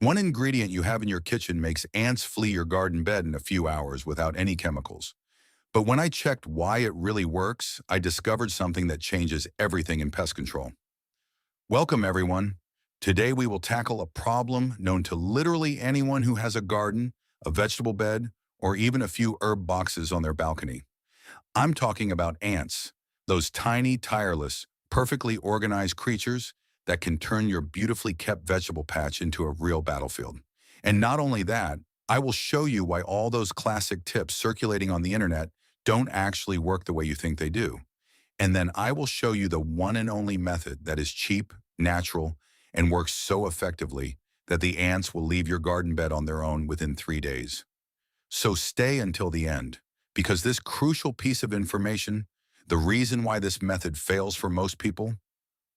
One ingredient you have in your kitchen makes ants flee your garden bed in a few hours without any chemicals. But when I checked why it really works, I discovered something that changes everything in pest control. Welcome, everyone. Today we will tackle a problem known to literally anyone who has a garden, a vegetable bed, or even a few herb boxes on their balcony. I'm talking about ants, those tiny, tireless, perfectly organized creatures that can turn your beautifully kept vegetable patch into a real battlefield. And not only that, I will show you why all those classic tips circulating on the internet don't actually work the way you think they do. And then I will show you the one and only method that is cheap, natural, and works so effectively that the ants will leave your garden bed on their own within 3 days. So stay until the end, because this crucial piece of information, the reason why this method fails for most people,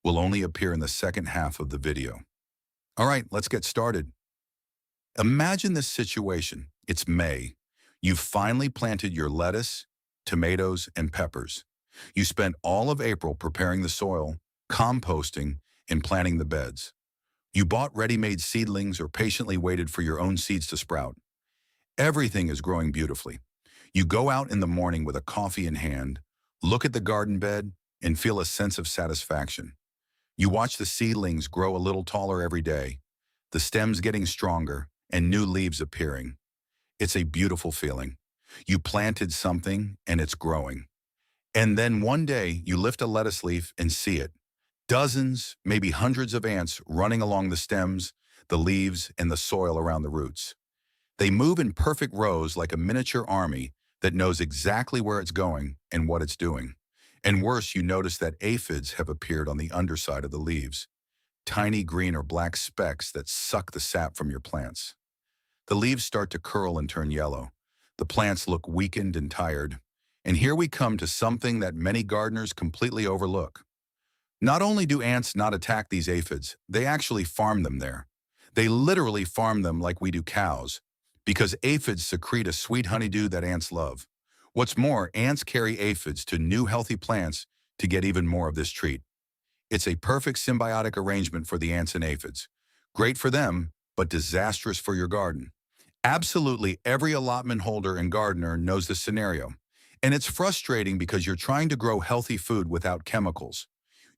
will only appear in the second half of the video. All right, let's get started. Imagine this situation. It's May. You've finally planted your lettuce, tomatoes, and peppers. You spent all of April preparing the soil, composting, and planting the beds. You bought ready-made seedlings or patiently waited for your own seeds to sprout. Everything is growing beautifully. You go out in the morning with a coffee in hand, look at the garden bed, and feel a sense of satisfaction. You watch the seedlings grow a little taller every day, the stems getting stronger, and new leaves appearing. It's a beautiful feeling. You planted something, and it's growing. And then one day, you lift a lettuce leaf and see it. Dozens, maybe hundreds of ants running along the stems, the leaves, and the soil around the roots. They move in perfect rows like a miniature army that knows exactly where it's going and what it's doing. And worse, you notice that aphids have appeared on the underside of the leaves, tiny green or black specks that suck the sap from your plants. The leaves start to curl and turn yellow. The plants look weakened and tired. And here we come to something that many gardeners completely overlook. Not only do ants not attack these aphids, they actually farm them there. They literally farm them like we do cows, because aphids secrete a sweet honeydew that ants love. What's more, ants carry aphids to new healthy plants to get even more of this treat. It's a perfect symbiotic arrangement for the ants and aphids. Great for them, but disastrous for your garden. Absolutely every allotment holder and gardener knows this scenario. And it's frustrating because you're trying to grow healthy food without chemicals.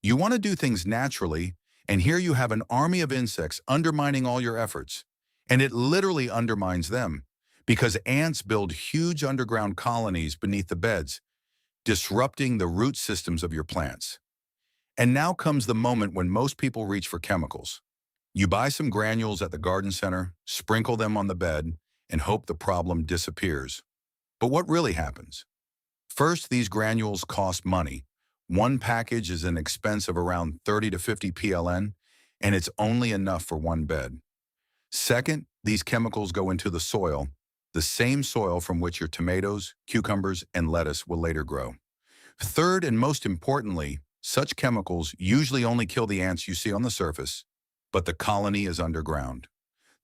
You want to do things naturally, and here you have an army of insects undermining all your efforts. And it literally undermines them, because ants build huge underground colonies beneath the beds, disrupting the root systems of your plants. And now comes the moment when most people reach for chemicals. You buy some granules at the garden center, sprinkle them on the bed, and hope the problem disappears. But what really happens? First, these granules cost money. One package is an expense of around 30 to 50 PLN, and it's only enough for one bed. Second, these chemicals go into the soil, the same soil from which your tomatoes, cucumbers, and lettuce will later grow. Third, and most importantly, such chemicals usually only kill the ants you see on the surface, but the colony is underground.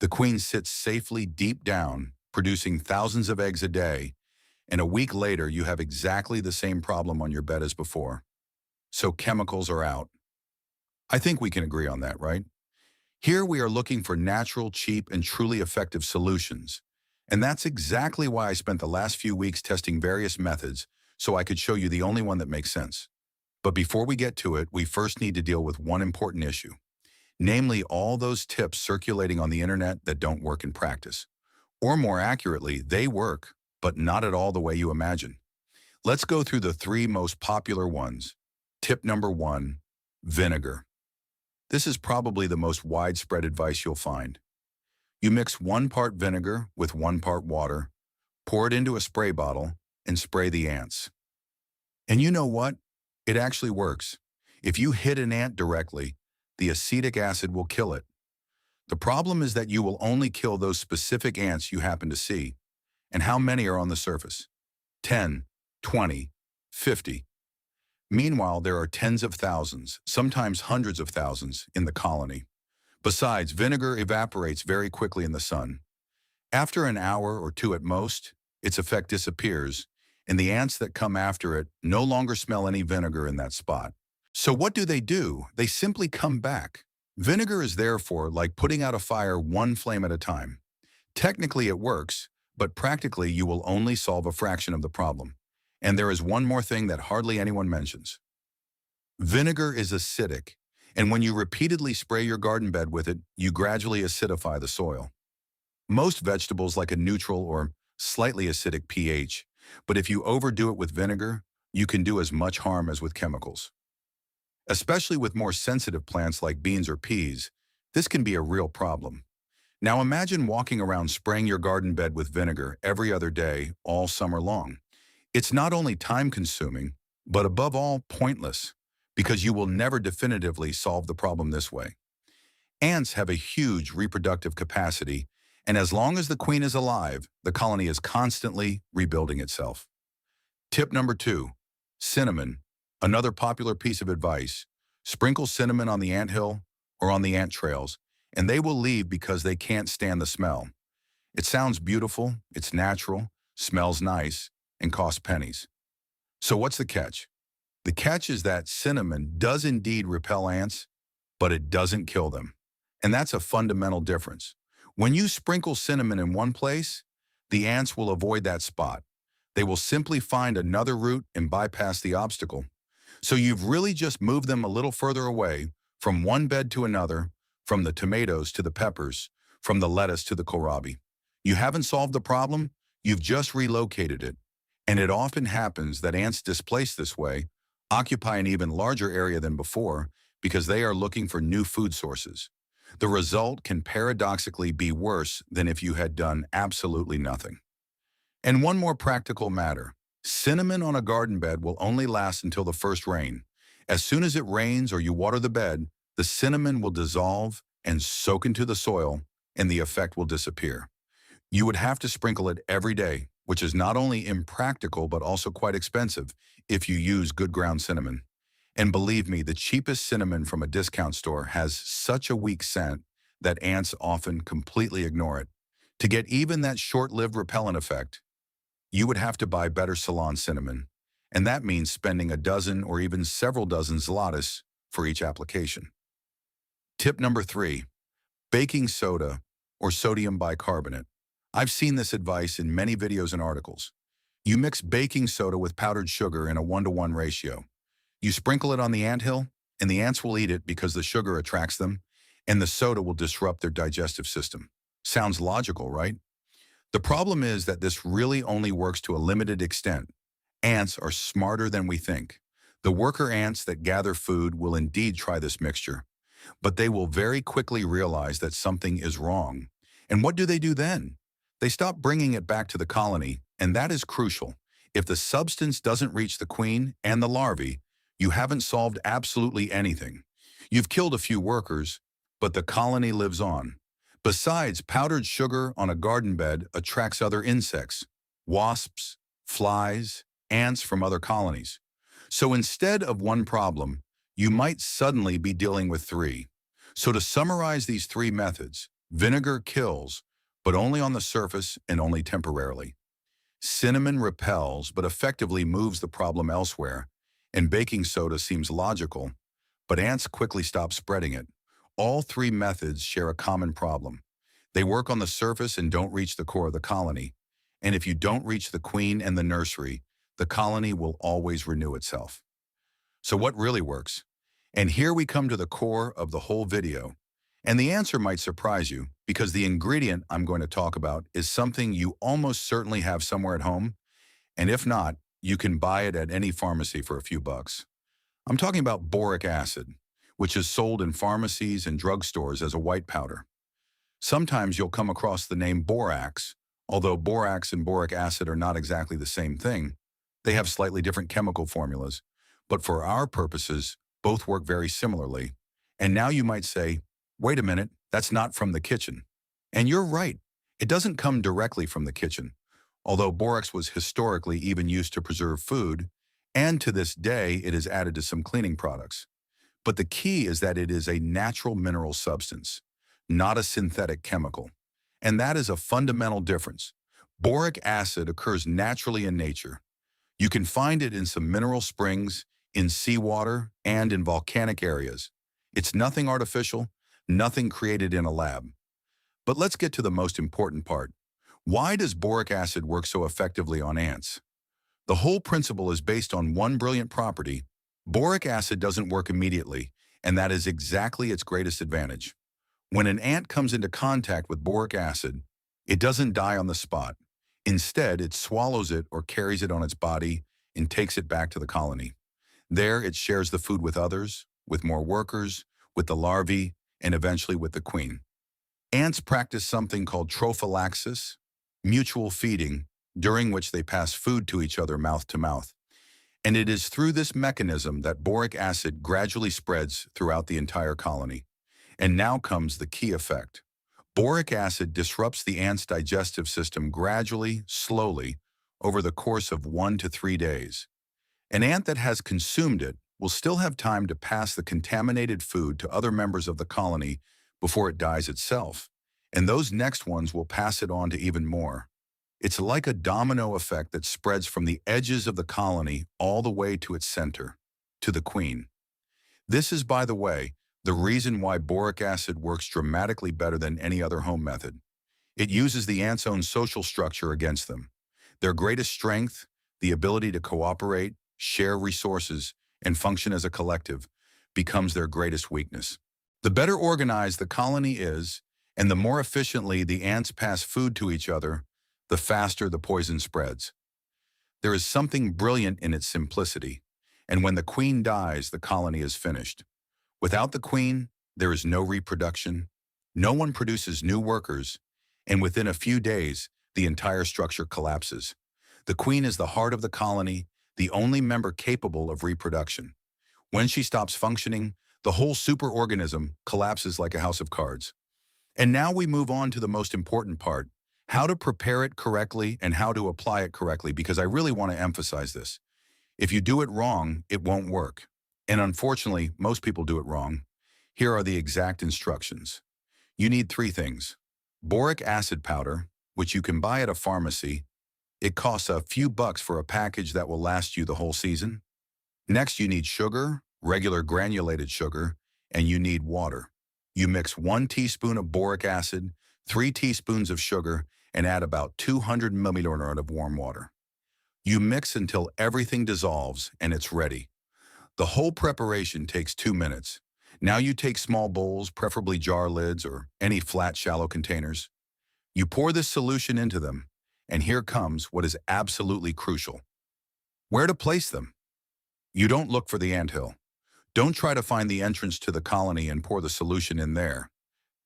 The queen sits safely deep down, producing thousands of eggs a day, and a week later you have exactly the same problem on your bed as before. So chemicals are out. I think we can agree on that, right? Here we are looking for natural, cheap, and truly effective solutions. And that's exactly why I spent the last few weeks testing various methods so I could show you the only one that makes sense. But before we get to it, we first need to deal with one important issue, namely all those tips circulating on the internet that don't work in practice. Or more accurately, they work, but not at all the way you imagine. Let's go through the three most popular ones. Tip number one, vinegar. This is probably the most widespread advice you'll find. You mix 1 part vinegar with 1 part water, pour it into a spray bottle, and spray the ants. And you know what? It actually works. If you hit an ant directly, the acetic acid will kill it. The problem is that you will only kill those specific ants you happen to see. And how many are on the surface? 10, 20, 50. Meanwhile, there are tens of thousands, sometimes hundreds of thousands, in the colony. Besides, vinegar evaporates very quickly in the sun. After an hour or two at most, its effect disappears, and the ants that come after it no longer smell any vinegar in that spot. So what do? They simply come back. Vinegar is therefore like putting out a fire one flame at a time. Technically it works, but practically you will only solve a fraction of the problem. And there is one more thing that hardly anyone mentions. Vinegar is acidic, and when you repeatedly spray your garden bed with it, you gradually acidify the soil. Most vegetables like a neutral or slightly acidic pH, but if you overdo it with vinegar, you can do as much harm as with chemicals. Especially with more sensitive plants like beans or peas, this can be a real problem. Now imagine walking around spraying your garden bed with vinegar every other day all summer long. It's not only time-consuming, but above all, pointless, because you will never definitively solve the problem this way. Ants have a huge reproductive capacity, and as long as the queen is alive, the colony is constantly rebuilding itself. Tip number 2, cinnamon. Another popular piece of advice: sprinkle cinnamon on the anthill or on the ant trails, and they will leave because they can't stand the smell. It sounds beautiful, it's natural, smells nice, and costs pennies. So what's the catch? The catch is that cinnamon does indeed repel ants, but it doesn't kill them. And that's a fundamental difference. When you sprinkle cinnamon in one place, the ants will avoid that spot. They will simply find another route and bypass the obstacle. So you've really just moved them a little further away, from one bed to another, from the tomatoes to the peppers, from the lettuce to the kohlrabi. You haven't solved the problem, you've just relocated it. And it often happens that ants displaced this way occupy an even larger area than before because they are looking for new food sources. The result can paradoxically be worse than if you had done absolutely nothing. And one more practical matter. Cinnamon on a garden bed will only last until the first rain. As soon as it rains or you water the bed, the cinnamon will dissolve and soak into the soil, and the effect will disappear. You would have to sprinkle it every day, which is not only impractical but also quite expensive if you use good ground cinnamon. And believe me, the cheapest cinnamon from a discount store has such a weak scent that ants often completely ignore it. To get even that short-lived repellent effect, you would have to buy better Ceylon cinnamon, and that means spending a dozen or even several dozen zlotys for each application. Tip number 3, baking soda or sodium bicarbonate. I've seen this advice in many videos and articles. You mix baking soda with powdered sugar in a 1-to-1 ratio. You sprinkle it on the anthill, and the ants will eat it because the sugar attracts them, and the soda will disrupt their digestive system. Sounds logical, right? The problem is that this really only works to a limited extent. Ants are smarter than we think. The worker ants that gather food will indeed try this mixture, but they will very quickly realize that something is wrong. And what do they do then? They stop bringing it back to the colony, and that is crucial. If the substance doesn't reach the queen and the larvae, you haven't solved absolutely anything. You've killed a few workers, but the colony lives on. Besides, powdered sugar on a garden bed attracts other insects, wasps, flies, ants from other colonies. So instead of one problem, you might suddenly be dealing with 3. So to summarize these 3 methods, vinegar kills, but only on the surface and only temporarily. Cinnamon repels, but effectively moves the problem elsewhere. And baking soda seems logical, but ants quickly stop spreading it. All 3 methods share a common problem. They work on the surface and don't reach the core of the colony. And if you don't reach the queen and the nursery, the colony will always renew itself. So what really works? And here we come to the core of the whole video. And the answer might surprise you, because the ingredient I'm going to talk about is something you almost certainly have somewhere at home, and if not, you can buy it at any pharmacy for a few bucks. I'm talking about boric acid, which is sold in pharmacies and drugstores as a white powder. Sometimes you'll come across the name borax, although borax and boric acid are not exactly the same thing. They have slightly different chemical formulas, but for our purposes, both work very similarly. And now you might say, wait a minute, that's not from the kitchen. And you're right, it doesn't come directly from the kitchen, although borax was historically even used to preserve food, and to this day it is added to some cleaning products. But the key is that it is a natural mineral substance, not a synthetic chemical. And that is a fundamental difference. Boric acid occurs naturally in nature. You can find it in some mineral springs, in seawater, and in volcanic areas. It's nothing artificial, Nothing created in a lab. But let's get to the most important part. Why does boric acid work so effectively on ants? The whole principle is based on one brilliant property. Boric acid doesn't work immediately, and that is exactly its greatest advantage. When an ant comes into contact with boric acid, it doesn't die on the spot. Instead, it swallows it or carries it on its body and takes it back to the colony. There, it shares the food with others, with more workers, with the larvae, and eventually with the queen. Ants practice something called trophallaxis, mutual feeding, during which they pass food to each other mouth to mouth. And it is through this mechanism that boric acid gradually spreads throughout the entire colony. And now comes the key effect. Boric acid disrupts the ant's digestive system gradually, slowly, over the course of 1 to 3 days. An ant that has consumed it will still have time to pass the contaminated food to other members of the colony before it dies itself, and those next ones will pass it on to even more. It's like a domino effect that spreads from the edges of the colony all the way to its center, to the queen. This is, by the way, the reason why boric acid works dramatically better than any other home method. It uses the ant's own social structure against them. Their greatest strength, the ability to cooperate, share resources, and function as a collective, becomes their greatest weakness. The better organized the colony is, and the more efficiently the ants pass food to each other, the faster the poison spreads. There is something brilliant in its simplicity, and when the queen dies, the colony is finished. Without the queen, there is no reproduction, no one produces new workers, and within a few days, the entire structure collapses. The queen is the heart of the colony, the only member capable of reproduction. When she stops functioning, the whole superorganism collapses like a house of cards. And now we move on to the most important part, how to prepare it correctly and how to apply it correctly, because I really want to emphasize this. If you do it wrong, it won't work. And unfortunately, most people do it wrong. Here are the exact instructions. You need 3 things. Boric acid powder, which you can buy at a pharmacy. It costs a few bucks for a package that will last you the whole season. Next, you need sugar, regular granulated sugar, and you need water. You mix 1 teaspoon of boric acid, 3 teaspoons of sugar, and add about 200 milliliters of warm water. You mix until everything dissolves and it's ready. The whole preparation takes 2 minutes. Now you take small bowls, preferably jar lids or any flat, shallow containers. You pour this solution into them, and here comes what is absolutely crucial. Where to place them? You don't look for the anthill. Don't try to find the entrance to the colony and pour the solution in there.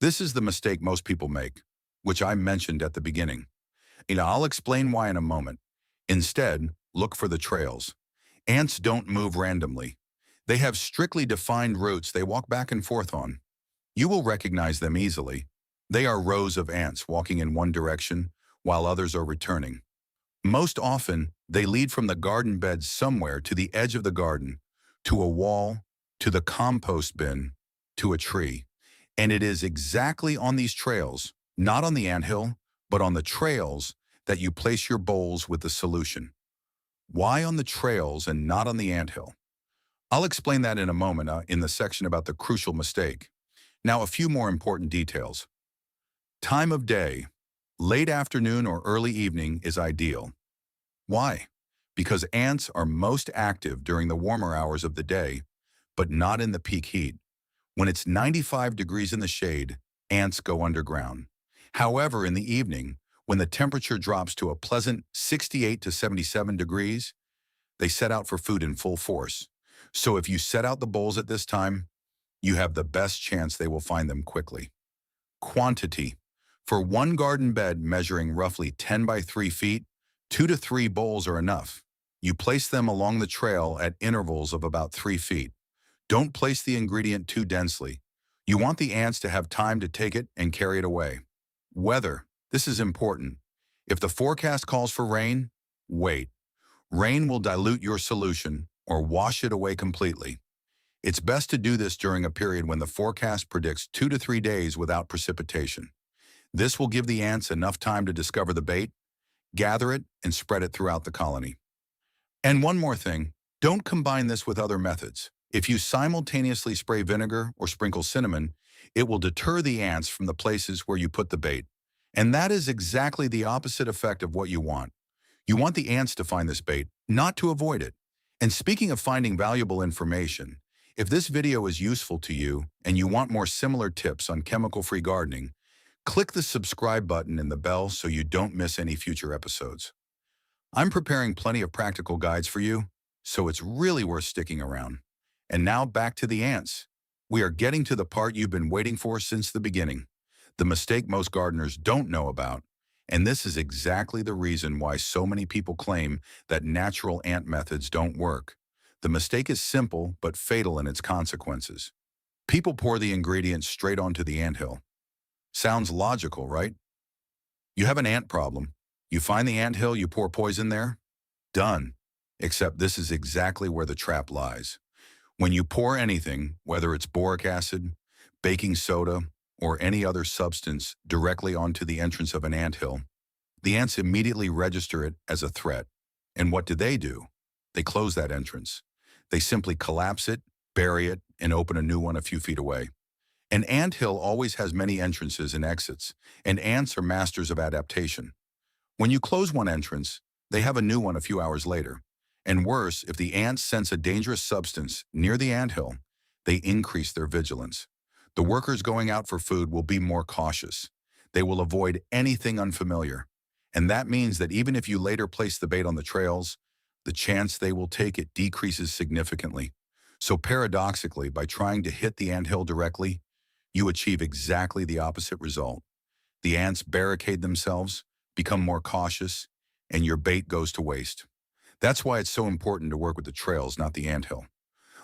This is the mistake most people make, which I mentioned at the beginning. I'll explain why in a moment. Instead, look for the trails. Ants don't move randomly. They have strictly defined routes they walk back and forth on. You will recognize them easily. They are rows of ants walking in one direction while others are returning. Most often, they lead from the garden bed somewhere to the edge of the garden, to a wall, to the compost bin, to a tree. And it is exactly on these trails, not on the anthill, but on the trails, that you place your bowls with the solution. Why on the trails and not on the anthill? I'll explain that in a moment in the section about the crucial mistake. Now, a few more important details. Time of day. Late afternoon or early evening is ideal. Why? Because ants are most active during the warmer hours of the day, but not in the peak heat. When it's 95 degrees in the shade, ants go underground. However, in the evening, when the temperature drops to a pleasant 68 to 77 degrees, they set out for food in full force. So if you set out the bowls at this time, you have the best chance they will find them quickly. Quantity. For 1 garden bed measuring roughly 10 by 3 feet, 2 to 3 bowls are enough. You place them along the trail at intervals of about 3 feet. Don't place the ingredient too densely. You want the ants to have time to take it and carry it away. Weather. This is important. If the forecast calls for rain, wait. Rain will dilute your solution or wash it away completely. It's best to do this during a period when the forecast predicts 2 to 3 days without precipitation. This will give the ants enough time to discover the bait, gather it, and spread it throughout the colony. And one more thing, don't combine this with other methods. If you simultaneously spray vinegar or sprinkle cinnamon, it will deter the ants from the places where you put the bait. And that is exactly the opposite effect of what you want. You want the ants to find this bait, not to avoid it. And speaking of finding valuable information, if this video is useful to you and you want more similar tips on chemical-free gardening, click the subscribe button and the bell so you don't miss any future episodes. I'm preparing plenty of practical guides for you, so it's really worth sticking around. And now back to the ants. We are getting to the part you've been waiting for since the beginning, the mistake most gardeners don't know about. And this is exactly the reason why so many people claim that natural ant methods don't work. The mistake is simple but fatal in its consequences. People pour the ingredients straight onto the anthill. Sounds logical, right? You have an ant problem. You find the anthill, you pour poison there. Done. Except this is exactly where the trap lies. When you pour anything, whether it's boric acid, baking soda, or any other substance directly onto the entrance of an anthill, the ants immediately register it as a threat. And what do? They close that entrance. They simply collapse it, bury it, and open a new one a few feet away. An anthill always has many entrances and exits, and ants are masters of adaptation. When you close one entrance, they have a new one a few hours later. And worse, if the ants sense a dangerous substance near the anthill, they increase their vigilance. The workers going out for food will be more cautious. They will avoid anything unfamiliar. And that means that even if you later place the bait on the trails, the chance they will take it decreases significantly. So paradoxically, by trying to hit the anthill directly, you achieve exactly the opposite result. The ants barricade themselves, become more cautious, and your bait goes to waste. That's why it's so important to work with the trails, not the anthill.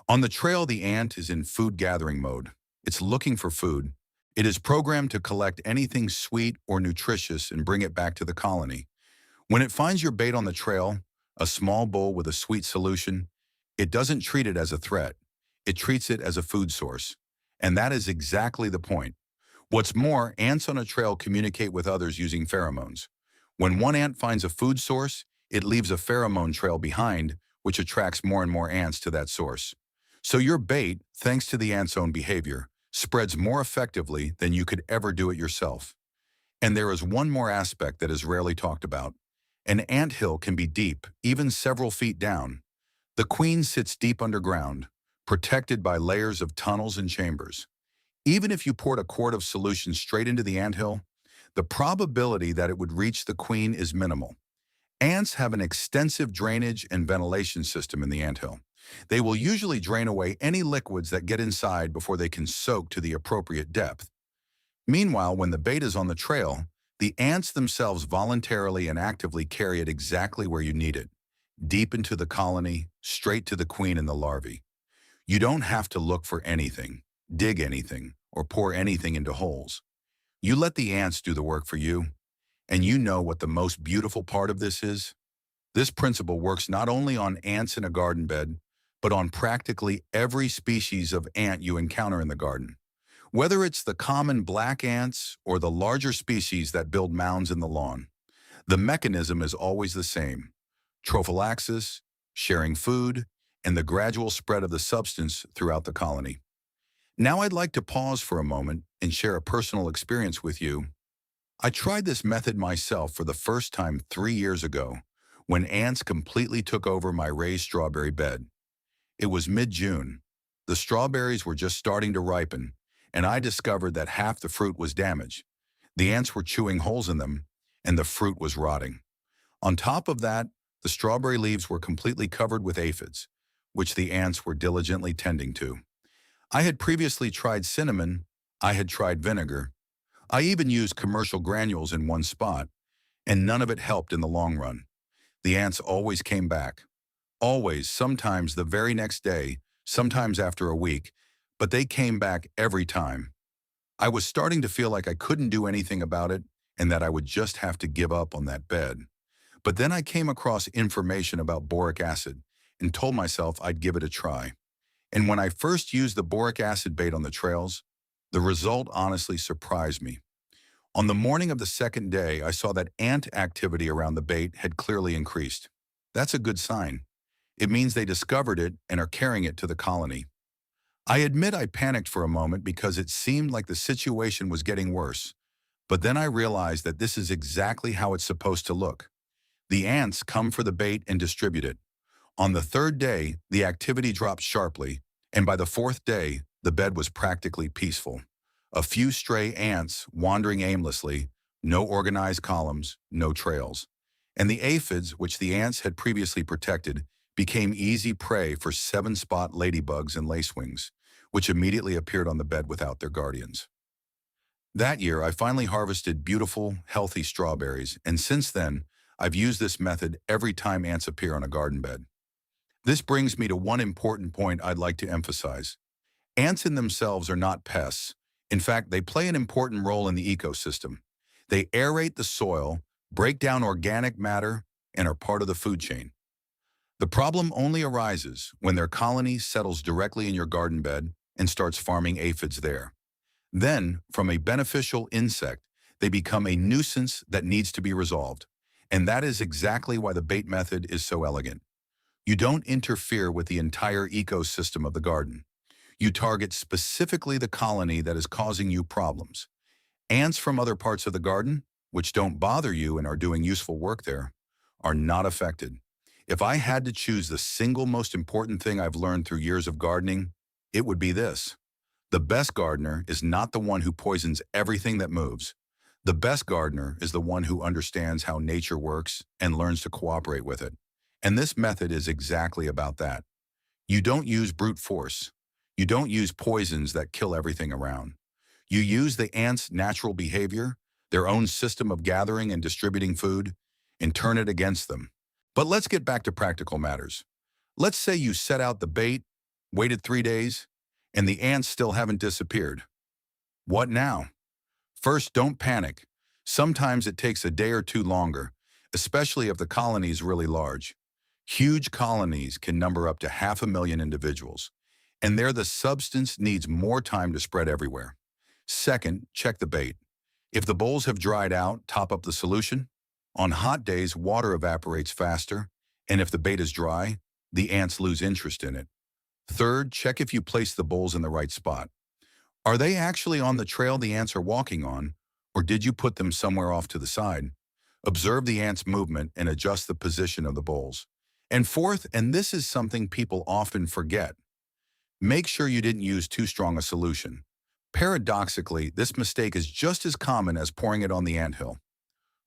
On the trail, the ant is in food gathering mode. It's looking for food. It is programmed to collect anything sweet or nutritious and bring it back to the colony. When it finds your bait on the trail, a small bowl with a sweet solution, it doesn't treat it as a threat. It treats it as a food source. And that is exactly the point. What's more, ants on a trail communicate with others using pheromones. When one ant finds a food source, it leaves a pheromone trail behind, which attracts more and more ants to that source. So your bait, thanks to the ant's own behavior, spreads more effectively than you could ever do it yourself. And there is one more aspect that is rarely talked about. An anthill can be deep, even several feet down. The queen sits deep underground, protected by layers of tunnels and chambers. Even if you poured a quart of solution straight into the anthill, the probability that it would reach the queen is minimal. Ants have an extensive drainage and ventilation system in the anthill. They will usually drain away any liquids that get inside before they can soak to the appropriate depth. Meanwhile, when the bait is on the trail, the ants themselves voluntarily and actively carry it exactly where you need it, deep into the colony, straight to the queen and the larvae. You don't have to look for anything, dig anything, or pour anything into holes. You let the ants do the work for you. And you know what the most beautiful part of this is? This principle works not only on ants in a garden bed, but on practically every species of ant you encounter in the garden. Whether it's the common black ants or the larger species that build mounds in the lawn, the mechanism is always the same: trophallaxis, sharing food, and the gradual spread of the substance throughout the colony. Now I'd like to pause for a moment and share a personal experience with you. I tried this method myself for the first time 3 years ago, when ants completely took over my raised strawberry bed. It was mid-June. The strawberries were just starting to ripen, and I discovered that half the fruit was damaged. The ants were chewing holes in them, and the fruit was rotting. On top of that, the strawberry leaves were completely covered with aphids, which the ants were diligently tending to. I had previously tried cinnamon, I had tried vinegar, I even used commercial granules in one spot, and none of it helped in the long run. The ants always came back. Always, sometimes the very next day, sometimes after a week, but they came back every time. I was starting to feel like I couldn't do anything about it and that I would just have to give up on that bed. But then I came across information about boric acid and told myself I'd give it a try. And when I first used the boric acid bait on the trails, the result honestly surprised me. On the morning of the second day, I saw that ant activity around the bait had clearly increased. That's a good sign. It means they discovered it and are carrying it to the colony. I admit I panicked for a moment because it seemed like the situation was getting worse, but then I realized that this is exactly how it's supposed to look. The ants come for the bait and distribute it. On the third day, the activity dropped sharply, and by the fourth day, the bed was practically peaceful. A few stray ants wandering aimlessly, no organized columns, no trails. And the aphids, which the ants had previously protected, became easy prey for seven-spot ladybugs and lacewings, which immediately appeared on the bed without their guardians. That year, I finally harvested beautiful, healthy strawberries, and since then, I've used this method every time ants appear on a garden bed. This brings me to one important point I'd like to emphasize. Ants in themselves are not pests. In fact, they play an important role in the ecosystem. They aerate the soil, break down organic matter, and are part of the food chain. The problem only arises when their colony settles directly in your garden bed and starts farming aphids there. Then, from a beneficial insect, they become a nuisance that needs to be resolved. And that is exactly why the bait method is so elegant. You don't interfere with the entire ecosystem of the garden. You target specifically the colony that is causing you problems. Ants from other parts of the garden, which don't bother you and are doing useful work there, are not affected. If I had to choose the single most important thing I've learned through years of gardening, it would be this. The best gardener is not the one who poisons everything that moves. The best gardener is the one who understands how nature works and learns to cooperate with it. And this method is exactly about that. You don't use brute force. You don't use poisons that kill everything around. You use the ants' natural behavior, their own system of gathering and distributing food, and turn it against them. But let's get back to practical matters. Let's say you set out the bait, waited 3 days, and the ants still haven't disappeared. What now? First, don't panic. Sometimes it takes a day or two longer, especially if the colony is really large. Huge colonies can number up to 500,000 individuals, and there the substance needs more time to spread everywhere. Second, check the bait. If the bowls have dried out, top up the solution. On hot days, water evaporates faster, and if the bait is dry, the ants lose interest in it. Third, check if you place the bowls in the right spot. Are they actually on the trail the ants are walking on, or did you put them somewhere off to the side? Observe the ants' movement and adjust the position of the bowls. And fourth, and this is something people often forget, make sure you didn't use too strong a solution. Paradoxically, this mistake is just as common as pouring it on the anthill.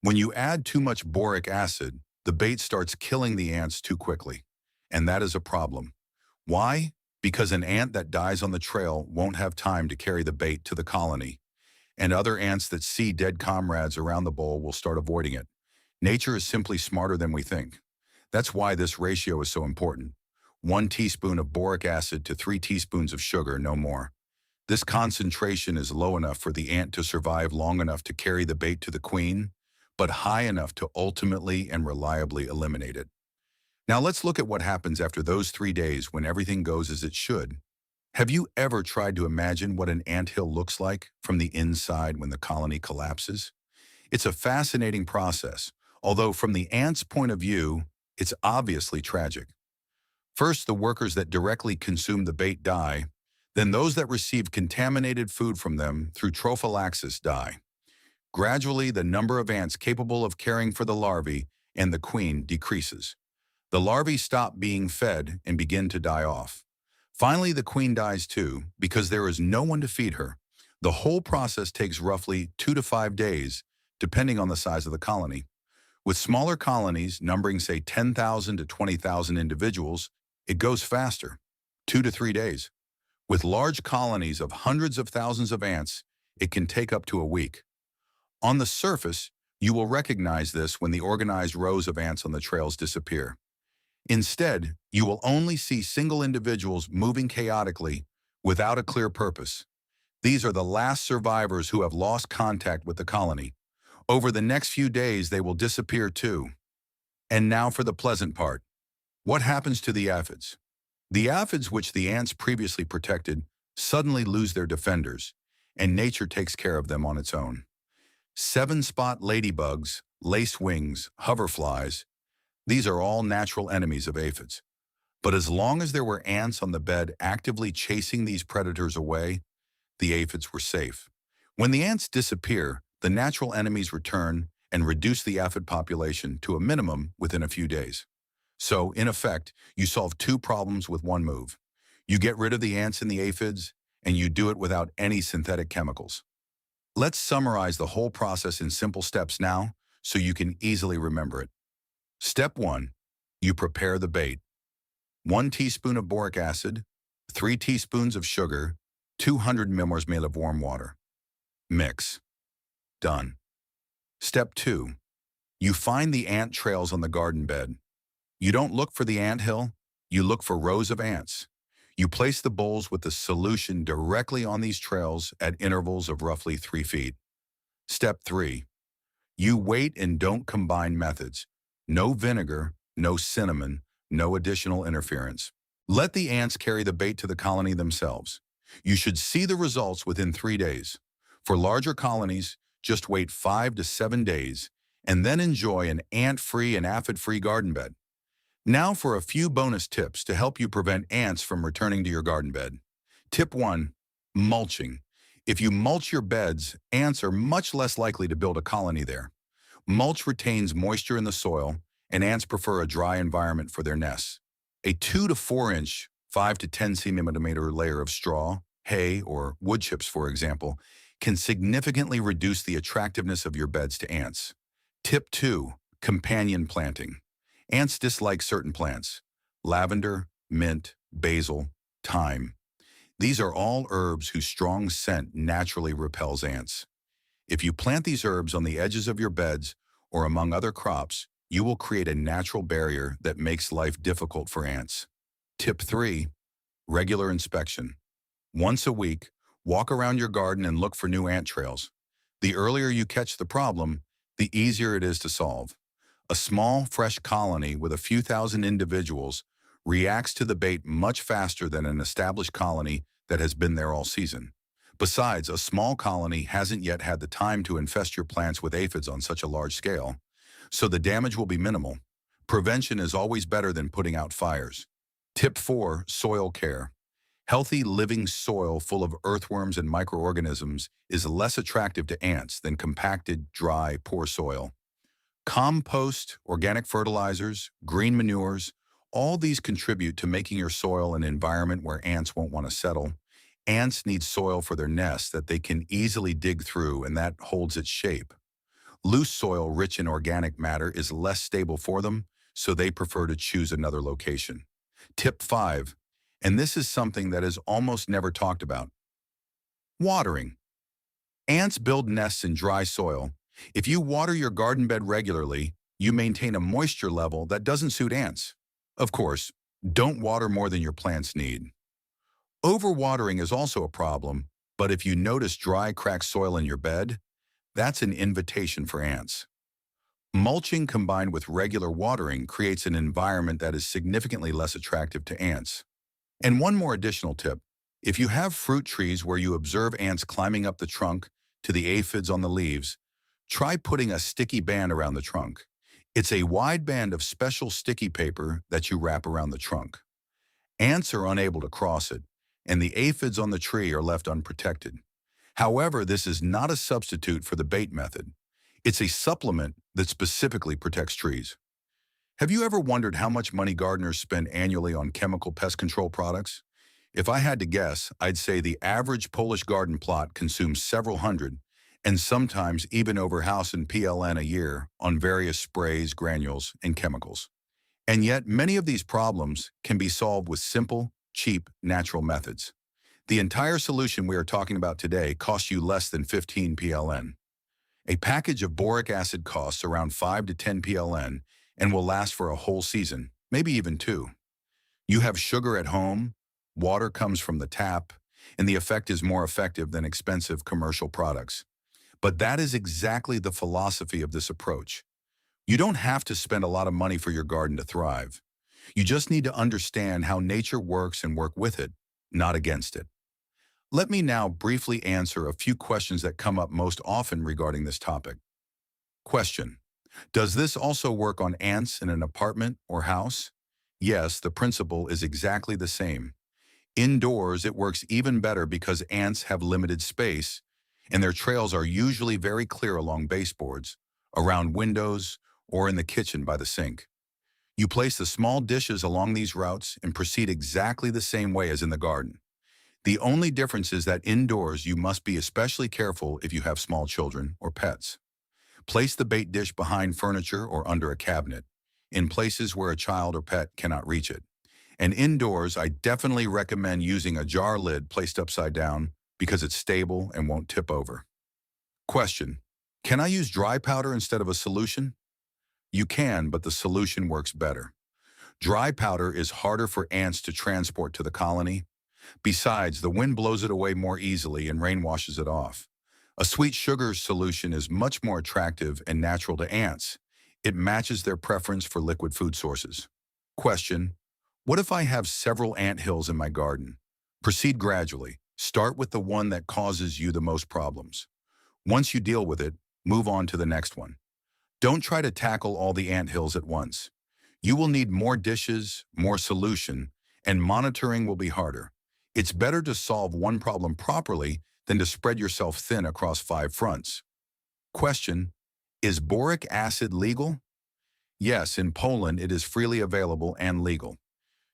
When you add too much boric acid, the bait starts killing the ants too quickly. And that is a problem. Why? Because an ant that dies on the trail won't have time to carry the bait to the colony. And other ants that see dead comrades around the bowl will start avoiding it. Nature is simply smarter than we think. That's why this ratio is so important. 1 teaspoon of boric acid to 3 teaspoons of sugar, no more. This concentration is low enough for the ant to survive long enough to carry the bait to the queen, but high enough to ultimately and reliably eliminate it. Now let's look at what happens after those 3 days when everything goes as it should. Have you ever tried to imagine what an anthill looks like from the inside when the colony collapses? It's a fascinating process, although from the ant's point of view, it's obviously tragic. First, the workers that directly consume the bait die, then those that receive contaminated food from them through trophallaxis die. Gradually, the number of ants capable of caring for the larvae and the queen decreases. The larvae stop being fed and begin to die off. Finally, the queen dies too, because there is no one to feed her. The whole process takes roughly 2 to 5 days, depending on the size of the colony. With smaller colonies, numbering say 10,000 to 20,000 individuals, it goes faster, 2 to 3 days. With large colonies of hundreds of thousands of ants, it can take up to a week. On the surface, you will recognize this when the organized rows of ants on the trails disappear. Instead, you will only see single individuals moving chaotically without a clear purpose. These are the last survivors who have lost contact with the colony. Over the next few days, they will disappear too. And now for the pleasant part. What happens to the aphids? The aphids which the ants previously protected suddenly lose their defenders, and nature takes care of them on its own. 7-spot ladybugs, lacewings, hoverflies, these are all natural enemies of aphids. But as long as there were ants on the bed actively chasing these predators away, the aphids were safe. When the ants disappear, the natural enemies return and reduce the aphid population to a minimum within a few days. So, in effect, you solve two problems with one move. You get rid of the ants and the aphids, and you do it without any synthetic chemicals. Let's summarize the whole process in simple steps now so you can easily remember it. Step 1. You prepare the bait. 1 teaspoon of boric acid, 3 teaspoons of sugar, 200 ml of warm water. Mix. Done. Step 2. You find the ant trails on the garden bed. You don't look for the ant hill, you look for rows of ants. You place the bowls with the solution directly on these trails at intervals of roughly 3 feet. Step 3. You wait and don't combine methods. No vinegar, no cinnamon, no additional interference. Let the ants carry the bait to the colony themselves. You should see the results within 3 days. For larger colonies, just wait 5 to 7 days and then enjoy an ant-free and aphid-free garden bed. Now for a few bonus tips to help you prevent ants from returning to your garden bed. Tip 1. Mulching. If you mulch your beds, ants are much less likely to build a colony there. Mulch retains moisture in the soil, and ants prefer a dry environment for their nests. A 2 to 4 inch, 5 to 10 centimeter layer of straw, hay, or wood chips, for example, can significantly reduce the attractiveness of your beds to ants. Tip 2. Companion planting. Ants dislike certain plants: lavender, mint, basil, thyme. These are all herbs whose strong scent naturally repels ants. If you plant these herbs on the edges of your beds or among other crops, you will create a natural barrier that makes life difficult for ants. Tip 3. Regular inspection. Once a week, walk around your garden and look for new ant trails. The earlier you catch the problem, the easier it is to solve. A small, fresh colony with a few thousand individuals reacts to the bait much faster than an established colony that has been there all season. Besides, a small colony hasn't yet had the time to infest your plants with aphids on such a large scale, so the damage will be minimal. Prevention is always better than putting out fires. Tip 4. Soil care. Healthy, living soil full of earthworms and microorganisms is less attractive to ants than compacted, dry, poor soil. Compost, organic fertilizers, green manures, all these contribute to making your soil an environment where ants won't want to settle. Ants need soil for their nests that they can easily dig through, and that holds its shape. Loose soil rich in organic matter is less stable for them, so they prefer to choose another location. Tip 5, and this is something that is almost never talked about: watering. Ants build nests in dry soil. If you water your garden bed regularly, you maintain a moisture level that doesn't suit ants. Of course, don't water more than your plants need. Overwatering is also a problem, but if you notice dry, cracked soil in your bed, that's an invitation for ants. Mulching combined with regular watering creates an environment that is significantly less attractive to ants. And one more additional tip: if you have fruit trees where you observe ants climbing up the trunk to the aphids on the leaves, try putting a sticky band around the trunk. It's a wide band of special sticky paper that you wrap around the trunk. Ants are unable to cross it, and the aphids on the tree are left unprotected. However, this is not a substitute for the bait method. It's a supplement that specifically protects trees. Have you ever wondered how much money gardeners spend annually on chemical pest control products? If I had to guess, I'd say the average Polish garden plot consumes several hundred, and sometimes even over house and PLN a year on various sprays, granules, and chemicals. And yet, many of these problems can be solved with simple, cheap, natural methods. The entire solution we are talking about today costs you less than 15 PLN. A package of boric acid costs around 5 to 10 PLN and will last for a whole season, maybe even 2. You have sugar at home, water comes from the tap, and the effect is more effective than expensive commercial products. But that is exactly the philosophy of this approach. You don't have to spend a lot of money for your garden to thrive. You just need to understand how nature works and work with it, not against it. Let me now briefly answer a few questions that come up most often regarding this topic. Question: does this also work on ants in an apartment or house? Yes, the principle is exactly the same. Indoors, it works even better because ants have limited space, and their trails are usually very clear along baseboards, around windows, or in the kitchen by the sink. You place the small dishes along these routes and proceed exactly the same way as in the garden. The only difference is that indoors you must be especially careful if you have small children or pets. Place the bait dish behind furniture or under a cabinet, in places where a child or pet cannot reach it. And indoors, I definitely recommend using a jar lid placed upside down because it's stable and won't tip over. Question: can I use dry powder instead of a solution? You can, but the solution works better. Dry powder is harder for ants to transport to the colony. Besides, the wind blows it away more easily and rain washes it off. A sweet sugar solution is much more attractive and natural to ants. It matches their preference for liquid food sources. Question: what if I have several ant hills in my garden? Proceed gradually. Start with the one that causes you the most problems. Once you deal with it, move on to the next one. Don't try to tackle all the ant hills at once. You will need more dishes, more solution, and monitoring will be harder. It's better to solve one problem properly than to spread yourself thin across 5 fronts. Question: is boric acid legal? Yes, in Poland it is freely available and legal.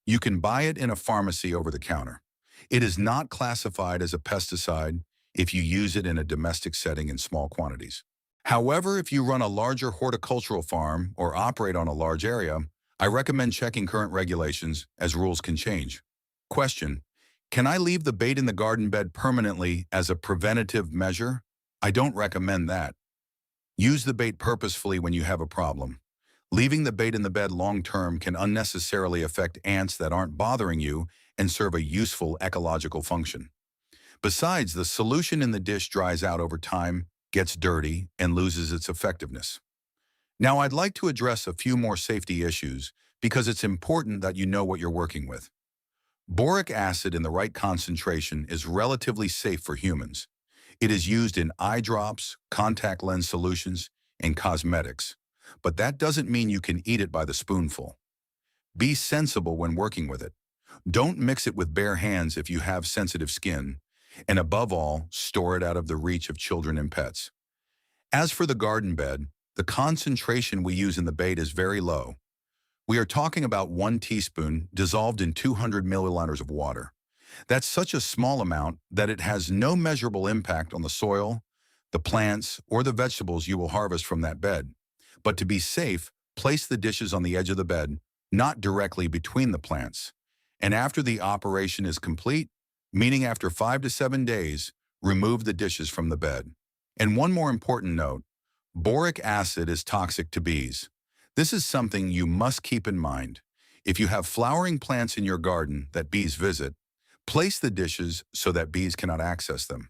You can buy it in a pharmacy over the counter. It is not classified as a pesticide if you use it in a domestic setting in small quantities. However, if you run a larger horticultural farm or operate on a large area, I recommend checking current regulations as rules can change. Question: can I leave the bait in the garden bed permanently as a preventative measure? I don't recommend that. Use the bait purposefully when you have a problem. Leaving the bait in the bed long-term can unnecessarily affect ants that aren't bothering you and serve a useful ecological function. Besides, the solution in the dish dries out over time, gets dirty, and loses its effectiveness. Now, I'd like to address a few more safety issues because it's important that you know what you're working with. Boric acid in the right concentration is relatively safe for humans. It is used in eye drops, contact lens solutions, and cosmetics. But that doesn't mean you can eat it by the spoonful. Be sensible when working with it. Don't mix it with bare hands if you have sensitive skin. And above all, store it out of the reach of children and pets. As for the garden bed, the concentration we use in the bait is very low. We are talking about 1 teaspoon dissolved in 200 milliliters of water. That's such a small amount that it has no measurable impact on the soil, the plants, or the vegetables you will harvest from that bed. But to be safe, place the dishes on the edge of the bed, not directly between the plants. And after the operation is complete, meaning after 5 to 7 days, remove the dishes from the bed. And one more important note: boric acid is toxic to bees. This is something you must keep in mind. If you have flowering plants in your garden that bees visit, place the dishes so that bees cannot access them.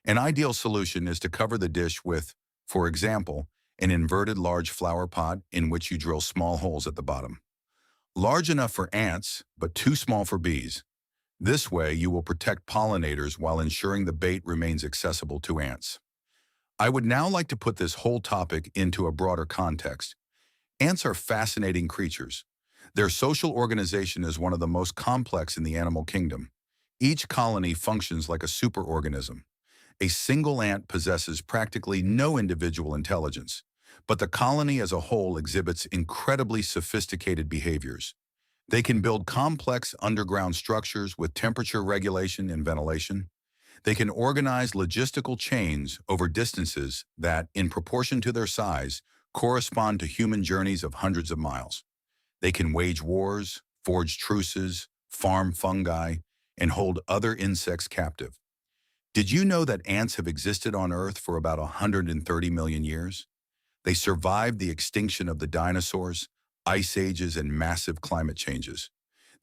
An ideal solution is to cover the dish with, for example, an inverted large flower pot in which you drill small holes at the bottom. Large enough for ants, but too small for bees. This way, you will protect pollinators while ensuring the bait remains accessible to ants. I would now like to put this whole topic into a broader context. Ants are fascinating creatures. Their social organization is one of the most complex in the animal kingdom. Each colony functions like a superorganism. A single ant possesses practically no individual intelligence, but the colony as a whole exhibits incredibly sophisticated behaviors. They can build complex underground structures with temperature regulation and ventilation. They can organize logistical chains over distances that, in proportion to their size, correspond to human journeys of hundreds of miles. They can wage wars, forge truces, farm fungi, and hold other insects captive. Did you know that ants have existed on Earth for about 130 million years? They survived the extinction of the dinosaurs, ice ages, and massive climate changes.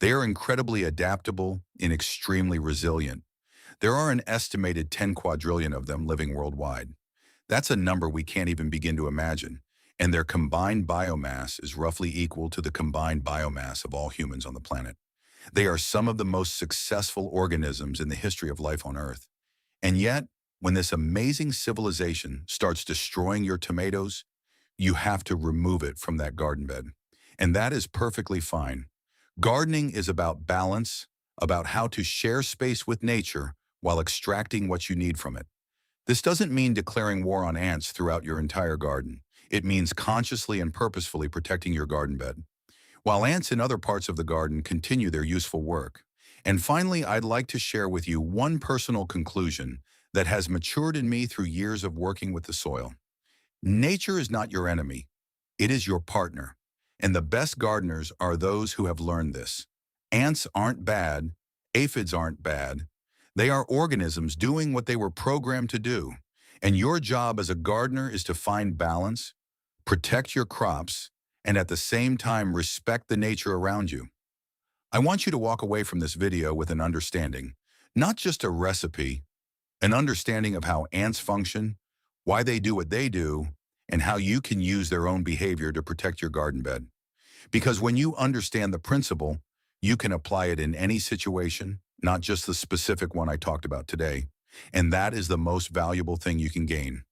They are incredibly adaptable and extremely resilient. There are an estimated 10 quadrillion of them living worldwide. That's a number we can't even begin to imagine, and their combined biomass is roughly equal to the combined biomass of all humans on the planet. They are some of the most successful organisms in the history of life on Earth. And yet, when this amazing civilization starts destroying your tomatoes, you have to remove it from that garden bed. And that is perfectly fine. Gardening is about balance, about how to share space with nature while extracting what you need from it. This doesn't mean declaring war on ants throughout your entire garden. It means consciously and purposefully protecting your garden bed, while ants in other parts of the garden continue their useful work. And finally, I'd like to share with you one personal conclusion that has matured in me through years of working with the soil. Nature is not your enemy. It is your partner. And the best gardeners are those who have learned this. Ants aren't bad. Aphids aren't bad. They are organisms doing what they were programmed to do. And your job as a gardener is to find balance, protect your crops, and at the same time respect the nature around you. I want you to walk away from this video with an understanding, not just a recipe, an understanding of how ants function, why they do what they do, and how you can use their own behavior to protect your garden bed. Because when you understand the principle, you can apply it in any situation, not just the specific one I talked about today. And that is the most valuable thing you can gain.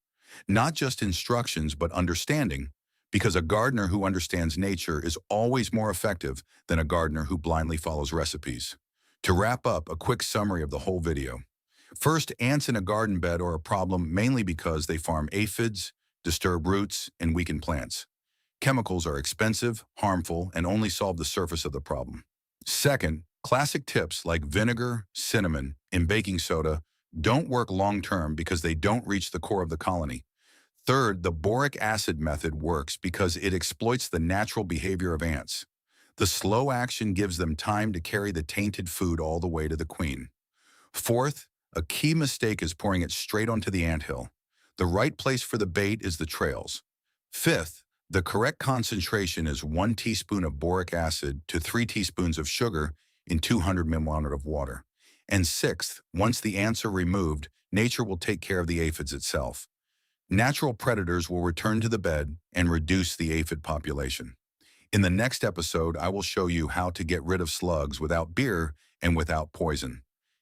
Not just instructions, but understanding, because a gardener who understands nature is always more effective than a gardener who blindly follows recipes. To wrap up, a quick summary of the whole video. First, ants in a garden bed are a problem mainly because they farm aphids, disturb roots, and weaken plants. Chemicals are expensive, harmful, and only solve the surface of the problem. Second, classic tips like vinegar, cinnamon, and baking soda don't work long-term because they don't reach the core of the colony. Third, the boric acid method works because it exploits the natural behavior of ants. The slow action gives them time to carry the tainted food all the way to the queen. Fourth, a key mistake is pouring it straight onto the anthill. The right place for the bait is the trails. Fifth, the correct concentration is 1 teaspoon of boric acid to 3 teaspoons of sugar in 200 milliliters of water. And sixth, once the ants are removed, nature will take care of the aphids itself. Natural predators will return to the bed and reduce the aphid population. In the next episode, I will show you how to get rid of slugs without beer and without poison.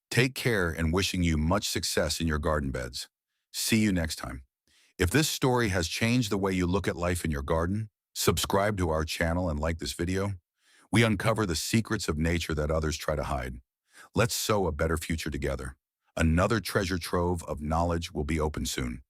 Take care, and wishing you much success in your garden beds. See you next time. If this story has changed the way you look at life in your garden, subscribe to our channel and like this video. We uncover the secrets of nature that others try to hide. Let's sow a better future together. Another treasure trove of knowledge will be open soon.